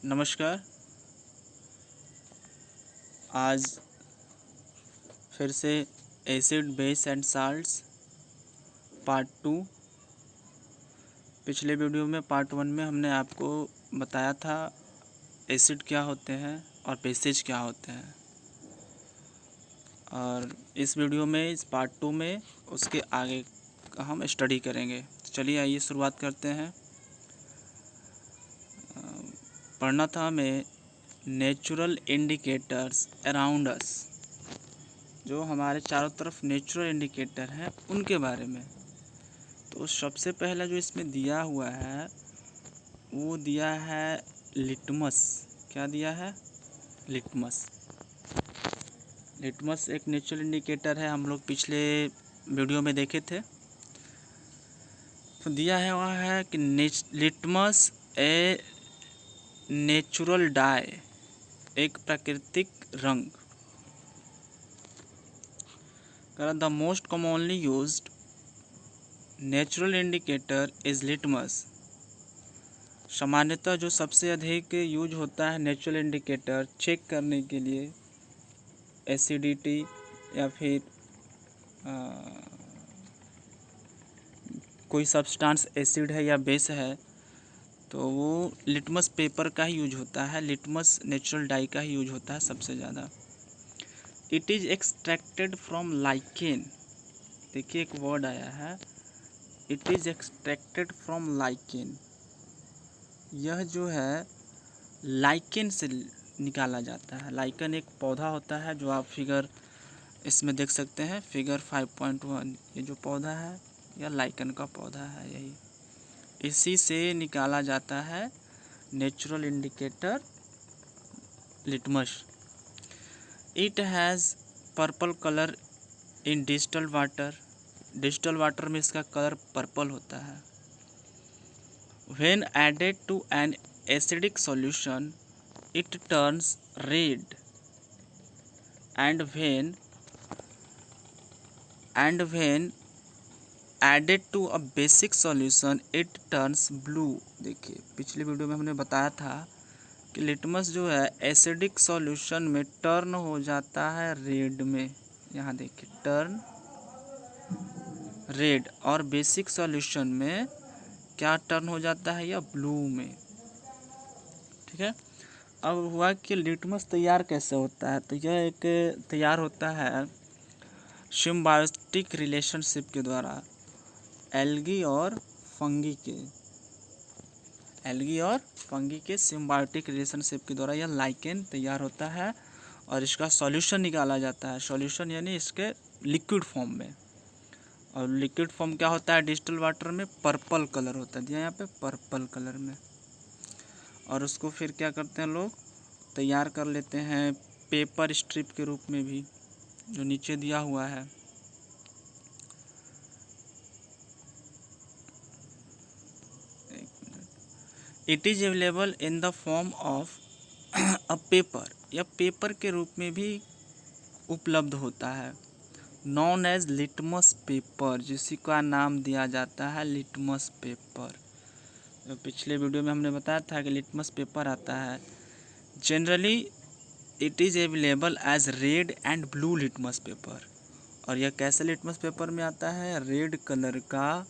नमस्कार। आज फिर से acid base and salts part 2। पिछले वीडियो में पार्ट 1 में हमने आपको बताया था एसिड क्या होते हैं और बेसेज क्या होते हैं, और इस वीडियो में इस पार्ट 2 में उसके आगे का हम स्टडी करेंगे। चलिए आइए शुरुआत करते हैं। पढ़ना था हमें नेचुरल इंडिकेटर्स अराउंड अस, जो हमारे चारों तरफ नेचुरल इंडिकेटर हैं उनके बारे में। तो सबसे पहला जो इसमें दिया हुआ है वो दिया है लिटमस। क्या दिया है? लिटमस। लिटमस एक नेचुरल इंडिकेटर है, हम लोग पिछले वीडियो में देखे थे। तो दिया है वहाँ है कि लिटमस ए नेचुरल डाई, एक प्राकृतिक रंग। The most commonly used natural indicator is litmus. सामान्यतः जो सबसे अधिक यूज होता है नेचुरल इंडिकेटर चेक करने के लिए एसिडिटी या फिर कोई सब्सटेंस एसिड है या बेस है, तो वो लिटमस पेपर का ही यूज होता है, लिटमस नेचुरल डाई का ही यूज होता है सबसे ज़्यादा। It is extracted from lichen. देखिए एक वर्ड आया है, it is extracted from lichen. यह जो है लाइकेन से निकाला जाता है। लाइकेन एक पौधा होता है जो आप फिगर इसमें देख सकते हैं, फिगर 5.1। ये जो पौधा है यह लाइकेन का पौधा है, यही इसी से निकाला जाता है natural indicator litmus. It has purple colour in distilled water. Distilled water में इसका कलर पर्पल होता है। When added to an acidic solution it turns red, and when added to a basic solution it turns blue। देखिए पिछले video में हमने बताया था कि लिटमस जो है एसिडिक सॉल्यूशन में टर्न हो जाता है रेड में। यहाँ देखिए टर्न रेड, और बेसिक सॉल्यूशन में क्या टर्न हो जाता है? यह ब्लू में। ठीक है। अब हुआ कि लिटमस तैयार कैसे होता है, तो यह एक तैयार होता है सिम्बायोटिक रिलेशनशिप के द्वारा एल्गी और फंगी के सिम्बायोटिक रिलेशनशिप के द्वारा यह लाइकेन तैयार होता है और इसका सॉल्यूशन निकाला जाता है। सॉल्यूशन यानी इसके लिक्विड फॉर्म में। और लिक्विड फॉर्म क्या होता है? डिस्टिल वाटर में पर्पल कलर होता है, दिया यहाँ पे पर्पल कलर में। और उसको फिर क्या करते हैं लोग? तैयार कर लेते हैं पेपर स्ट्रिप के रूप में भी, जो नीचे दिया हुआ है। It is available in the form of a paper. यह पेपर के रूप में भी उपलब्ध होता है, नॉन एज लिटमस पेपर, जिसी का नाम दिया जाता है लिटमस पेपर। तो पिछले वीडियो में हमने बताया था कि लिटमस पेपर आता है। Generally it is available as red and blue litmus paper. और यह कैसे लिटमस पेपर में आता है? रेड कलर का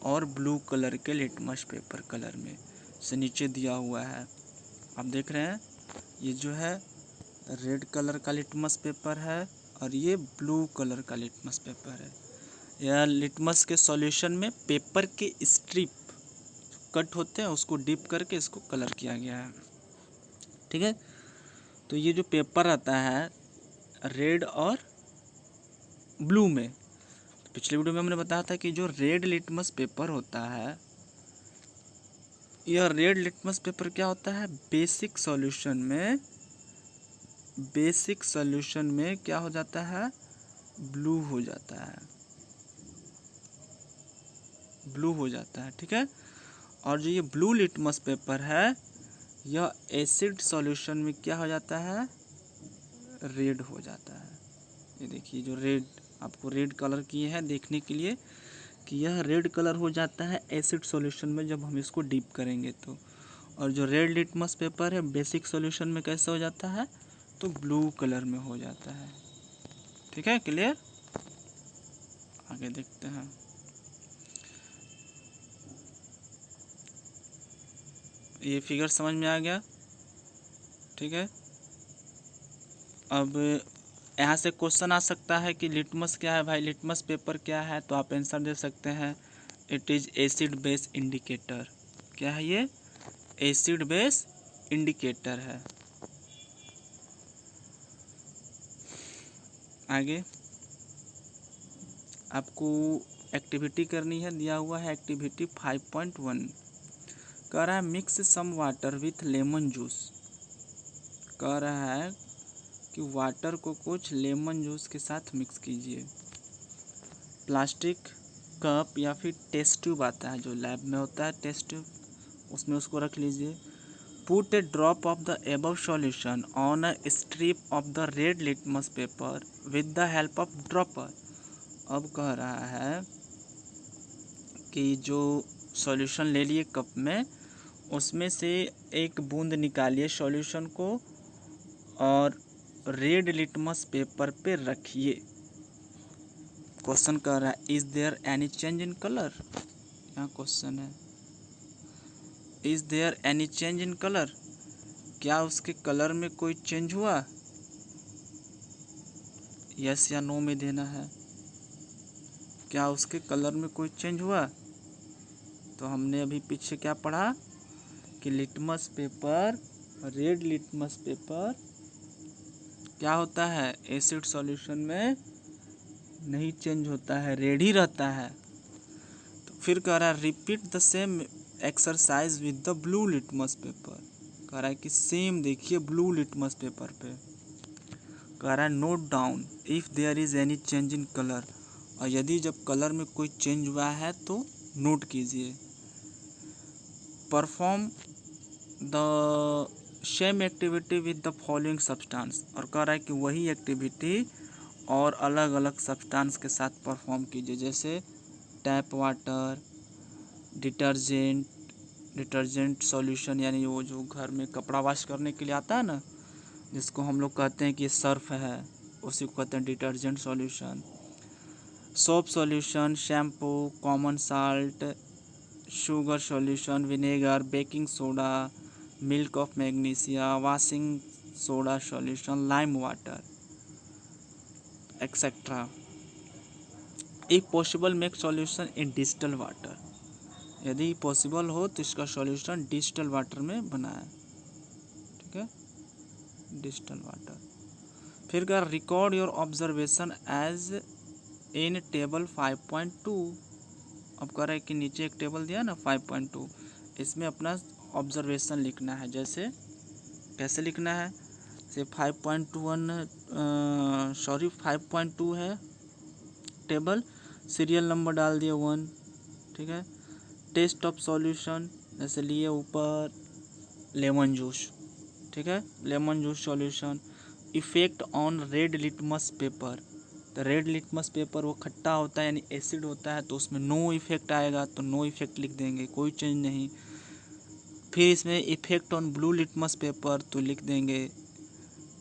और ब्लू कलर के लिटमस पेपर कलर में से नीचे दिया हुआ है। आप देख रहे हैं ये जो है रेड कलर का लिटमस पेपर है और ये ब्लू कलर का लिटमस पेपर है। यह लिटमस के सॉल्यूशन में पेपर के स्ट्रिप कट होते हैं, उसको डिप करके इसको कलर किया गया है। ठीक है। तो ये जो पेपर आता है रेड और ब्लू में, तो पिछले वीडियो में हमने बताया था कि जो रेड लिटमस पेपर होता है, यह रेड लिटमस पेपर क्या होता है? बेसिक सॉल्यूशन में क्या हो जाता है? ब्लू हो जाता है। ठीक है। और जो ये ब्लू लिटमस पेपर है यह एसिड सॉल्यूशन में क्या हो जाता है? रेड हो जाता है। ये देखिए जो रेड, आपको रेड कलर किए हैं देखने के लिए कि यह रेड कलर हो जाता है एसिड सॉल्यूशन में जब हम इसको डीप करेंगे तो। और जो रेड लिटमस पेपर है बेसिक सॉल्यूशन में कैसे हो जाता है, तो ब्लू कलर में हो जाता है। ठीक है, क्लियर। आगे देखते हैं। ये फिगर समझ में आ गया। ठीक है, अब यहाँ से क्वेश्चन आ सकता है कि लिटमस क्या है भाई, लिटमस पेपर क्या है, तो आप आंसर दे सकते हैं it is acid base indicator. क्या है ये, एसिड बेस इंडिकेटर है। आगे आपको एक्टिविटी करनी है, दिया हुआ है एक्टिविटी 5.1। कह रहा है mix some water with lemon juice. कह रहा है कि वाटर को कुछ लेमन जूस के साथ मिक्स कीजिए। प्लास्टिक कप या फिर टेस्ट ट्यूब आता है जो लैब में होता है, टेस्ट ट्यूब, उसमें उसको रख लीजिए। Put A drop of the above solution on a strip of the red litmus paper with the help of dropper. अब कह रहा है कि जो सॉल्यूशन ले लिए कप में, उसमें से एक बूंद निकालिए सॉल्यूशन को और रेड लिटमस पेपर पे रखिए। क्वेश्चन कह रहा है is there any change in colour. यहाँ क्वेश्चन है is there any change in colour, क्या उसके कलर में कोई चेंज हुआ, यस या नो में देना है। क्या उसके कलर में कोई चेंज हुआ, तो हमने अभी पीछे क्या पढ़ा कि litmus paper, red litmus paper क्या होता है, एसिड सॉल्यूशन में नहीं चेंज होता है, रेड ही रहता है। तो फिर कह रहा है repeat the same exercise with the blue litmus paper. कह रहा है कि सेम देखिए ब्लू लिटमस पेपर पे। कह रहा है note down if there is any change in colour, और यदि जब कलर में कोई चेंज हुआ है तो नोट कीजिए। Perform the same activity with the following substance, और कह रहा है कि वही एक्टिविटी और अलग अलग सब्सटेंस के साथ परफॉर्म कीजिए, जैसे टैप वाटर, डिटर्जेंट सॉल्यूशन, यानी वो जो घर में कपड़ा वॉश करने के लिए आता है ना, जिसको हम लोग कहते हैं कि ये सर्फ है, उसी को कहते हैं detergent solution. Soap solution, shampoo, common salt, sugar solution, vinegar, baking soda, milk of magnesia, washing soda solution, lime water, etcetera. If possible make solution in distil water, यदि पॉसिबल हो तो इसका सॉल्यूशन डिस्टिल वाटर में बनाएं। ठीक है, distil water. फिर का record your observation as in table 5.2। अब कह रहा है कि नीचे एक टेबल दिया ना 5.2, इसमें अपना ऑब्जर्वेशन लिखना है। जैसे कैसे लिखना है, से 5.2 है टेबल, सीरियल नंबर डाल दिए 1। ठीक है, टेस्ट ऑफ सॉल्यूशन, जैसे लिए ऊपर लेमन जूस। ठीक है, lemon juice solution. Effect on red litmus paper, तो रेड लिटमस पेपर वो खट्टा होता है यानी एसिड होता है, तो उसमें नो इफेक्ट आएगा, तो नो इफेक्ट लिख देंगे, कोई चेंज नहीं। फिर इसमें effect on blue litmus paper, तो लिख देंगे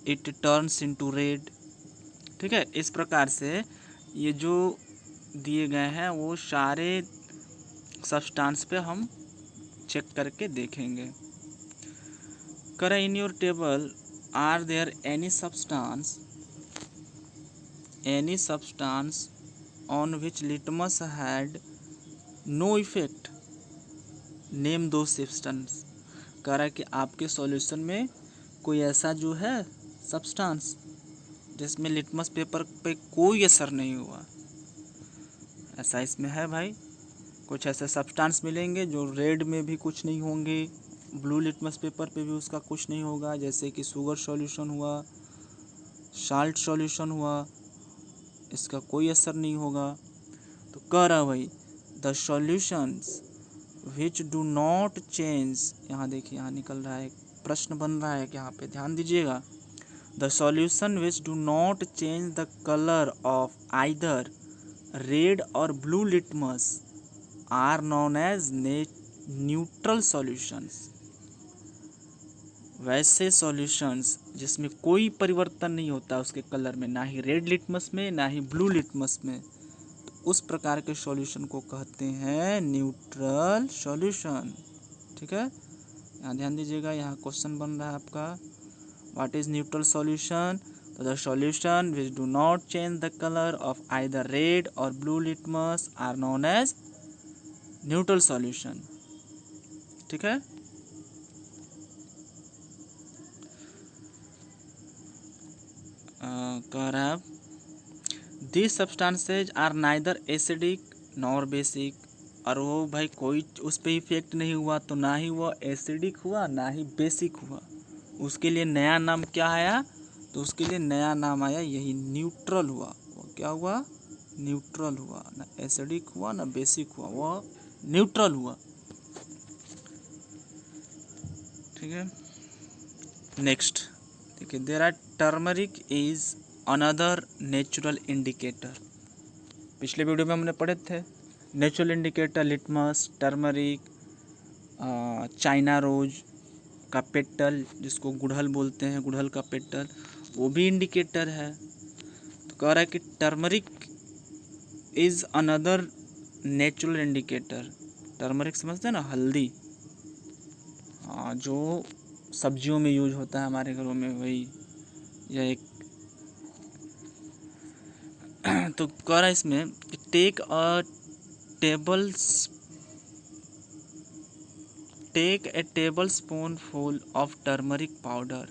इट टर्न्स इनटू रेड। ठीक है, इस प्रकार से ये जो दिए गए हैं वो सारे सब्सटेंस पे हम चेक करके देखेंगे। करें in your table are there any substance on which litmus had no effect, name दो सब्सटेंस। कह रहा है कि आपके सॉल्यूशन में कोई ऐसा जो है सब्सटेंस जिसमें लिटमस पेपर पे कोई असर नहीं हुआ, ऐसा इसमें है भाई। कुछ ऐसे सब्सटेंस मिलेंगे जो रेड में भी कुछ नहीं होंगे, ब्लू लिटमस पेपर पे भी उसका कुछ नहीं होगा, जैसे कि शुगर सॉल्यूशन हुआ, साल्ट सॉल्यूशन हुआ, इसका कोई असर नहीं होगा। तो कह रहा भाई the solutions which do not change, यहाँ देखिए यहाँ निकल रहा है, प्रश्न बन रहा है कि यहाँ पे ध्यान दीजिएगा। The solution which do not change the colour of either red और blue litmus are known as neutral solutions. वैसे सॉल्यूशंस जिसमें कोई परिवर्तन नहीं होता उसके कलर में, ना ही रेड लिटमस में ना ही ब्लू लिटमस में, तो उस प्रकार के सॉल्यूशन को कहते हैं न्यूट्रल सॉल्यूशन। ठीक है, यहाँ ध्यान दीजिएगा, यहाँ क्वेश्चन बन रहा है आपका, व्हाट इज न्यूट्रल सॉल्यूशन? तो the solution which do not change the colour of either red और blue litmus are known as neutral solution. ठीक है, कह रहा है this substances are neither acidic nor basic, और वो भाई कोई उस पर इफेक्ट नहीं हुआ, तो ना ही वो एसिडिक हुआ ना ही बेसिक हुआ, उसके लिए नया नाम क्या आया? तो उसके लिए नया नाम आया यही न्यूट्रल हुआ। वो क्या हुआ? न्यूट्रल हुआ, ना एसिडिक हुआ ना बेसिक हुआ, वो न्यूट्रल हुआ। ठीक है, नेक्स्ट देखिए, there are turmeric is another natural indicator. पिछले वीडियो में हमने पढ़े थे natural indicator, litmus, turmeric, China rose का पेटल जिसको गुड़हल बोलते हैं, गुड़हल का पेटल, वो भी इंडिकेटर है। तो कह रहा है कि turmeric is another natural indicator. Turmeric समझते हैं ना, हल्दी, हाँ, जो सब्जियों में यूज होता है हमारे घरों में, वही यह एक तो कह रहा है इसमें कि take a tablespoon full of turmeric powder,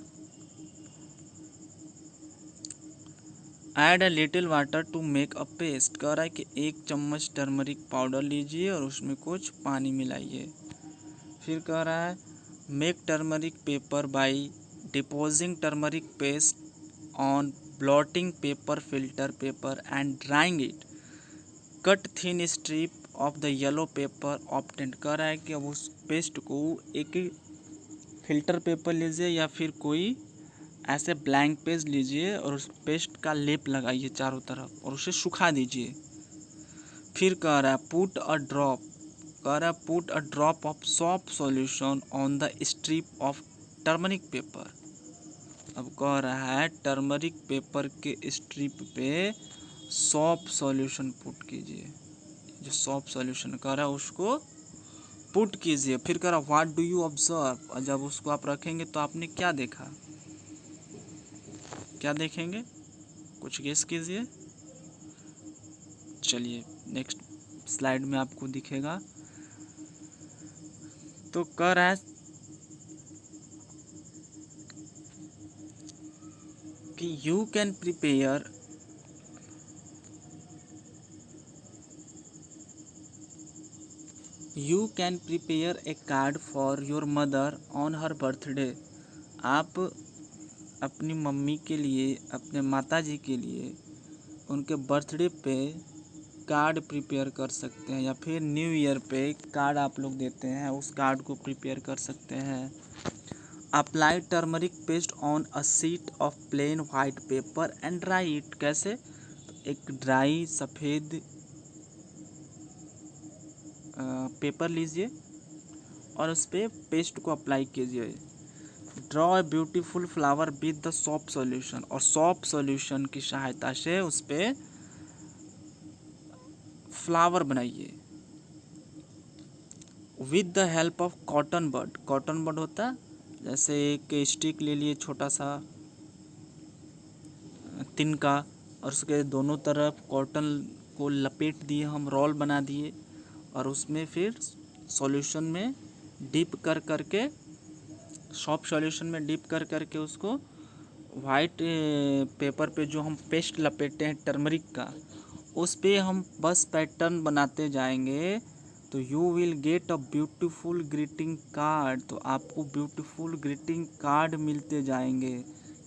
add a little water to make a paste. कह रहा है कि 1 चम्मच टर्मरिक पाउडर लीजिए और उसमें कुछ पानी मिलाइए। फिर कह रहा है make turmeric paper by depositing turmeric paste on blotting paper, filter paper and drying it, cut thin strip of the yellow paper obtained. कह रहा है कि अब उस पेस्ट को एक फिल्टर पेपर लीजिए या फिर कोई ऐसे ब्लैंक पेज लीजिए और उस पेस्ट का लेप लगाइए चारों तरफ और उसे सुखा दीजिए। फिर कह रहा है पुट अ ड्रॉप, कह रहा है put a drop of soft solution on the strip of turmeric paper. अब कह रहा है टर्मरिक पेपर के स्ट्रिप पे सॉफ्ट सॉल्यूशन पुट कीजिए, जो सॉफ्ट सॉल्यूशन कह रहा है उसको पुट कीजिए। फिर कह रहा व्हाट डू यू ऑब्जर्व, और जब उसको आप रखेंगे तो आपने क्या देखा, क्या देखेंगे, कुछ गेस कीजिए। चलिए नेक्स्ट स्लाइड में आपको दिखेगा। तो कह रहा है कि you can prepare a card for your mother on her birthday. आप अपनी मम्मी के लिए, अपने माता जी के लिए उनके बर्थडे पे कार्ड प्रिपेयर कर सकते हैं, या फिर न्यू ईयर पे कार्ड आप लोग देते हैं, उस कार्ड को प्रिपेयर कर सकते हैं। Apply turmeric paste on a sheet of plain white paper and dry it. कैसे? तो एक ड्राई सफ़ेद पेपर लीजिए और उस पर पेस्ट को अप्लाई कीजिए। Draw a beautiful flower with the soft solution, और सॉफ्ट सॉल्यूशन की सहायता से उस पर फ्लावर बनाइए। With the help of cotton bud, cotton bud होता है, जैसे एक स्टिक ले लिए छोटा सा तिनका, और उसके दोनों तरफ कॉटन को लपेट दिए, हम रोल बना दिए, और उसमें फिर सॉल्यूशन में डिप कर करके, सॉफ्ट सॉल्यूशन में डिप कर करके उसको वाइट पेपर पे जो हम पेस्ट लपेटे हैं टर्मरिक का, उस पे हम बस पैटर्न बनाते जाएंगे, तो you will get a beautiful greeting card. तो आपको ब्यूटीफुल ग्रीटिंग कार्ड मिलते जाएंगे।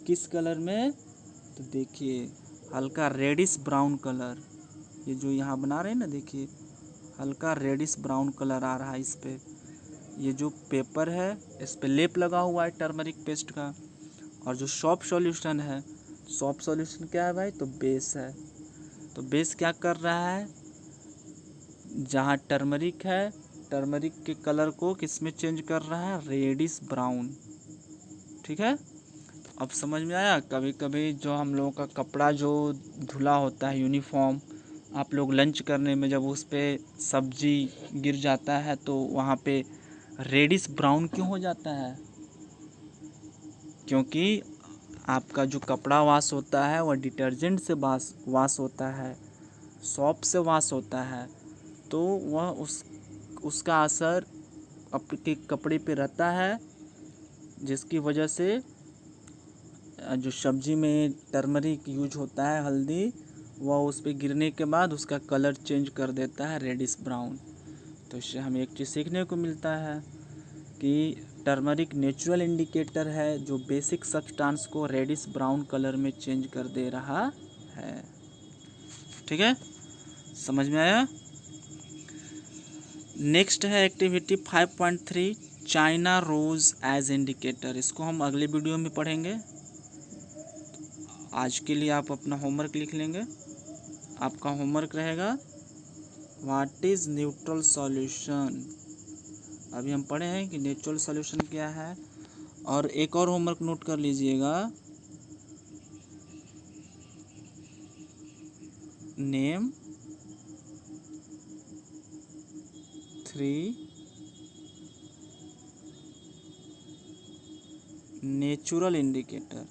किस कलर में? तो देखिए हल्का रेडिश ब्राउन कलर, ये जो यहाँ बना रहे हैं ना, देखिए हल्का रेडिश ब्राउन कलर आ रहा है इस पे। ये जो पेपर है इस पे लेप लगा हुआ है टर्मरिक पेस्ट का, और जो सॉफ्ट सॉल्यूशन है, सॉफ्ट सॉल्यूशन क्या है भाई? तो बेस है। तो बेस क्या कर रहा है? जहाँ टर्मरिक है, टर्मरिक के कलर को किस में चेंज कर रहा है? Reddish brown. ठीक है, अब समझ में आया। कभी कभी जो हम लोगों का कपड़ा जो धुला होता है, यूनिफॉर्म, आप लोग लंच करने में जब उस पर सब्जी गिर जाता है तो वहाँ पे रेडिश ब्राउन क्यों हो जाता है? क्योंकि आपका जो कपड़ा वॉश होता है वह डिटर्जेंट से वॉश होता है, सॉप से वॉश होता है, तो वह उसका असर आपके कपड़े पे रहता है, जिसकी वजह से जो सब्जी में टर्मरिक यूज होता है, हल्दी, वह उस पर गिरने के बाद उसका कलर चेंज कर देता है रेडिश ब्राउन। तो इससे हमें एक चीज़ सीखने को मिलता है कि टर्मरिक नेचुरल इंडिकेटर है जो बेसिक सब्सटेंस को रेडिश ब्राउन कलर में चेंज कर दे रहा है। ठीक है, समझ में आया। नेक्स्ट है activity 5.3 China rose as indicator. इसको हम अगले वीडियो में पढ़ेंगे। आज के लिए आप अपना होमवर्क लिख लेंगे। आपका होमवर्क रहेगा व्हाट इज़ न्यूट्रल सॉल्यूशन। अभी हम पढ़े हैं कि नेचुरल सॉल्यूशन क्या है। और एक और होमवर्क नोट कर लीजिएगा, name 3 natural indicator.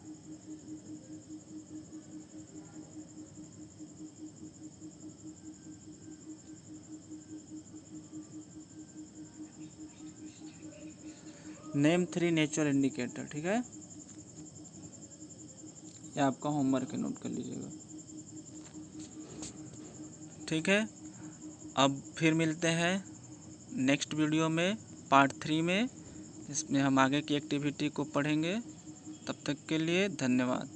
Name 3 natural indicator. ठीक है, ये आपका होमवर्क है, नोट कर लीजिएगा। ठीक है, अब फिर मिलते हैं नेक्स्ट वीडियो में, पार्ट 3 में। इसमें हम आगे की एक्टिविटी को पढ़ेंगे। तब तक के लिए धन्यवाद।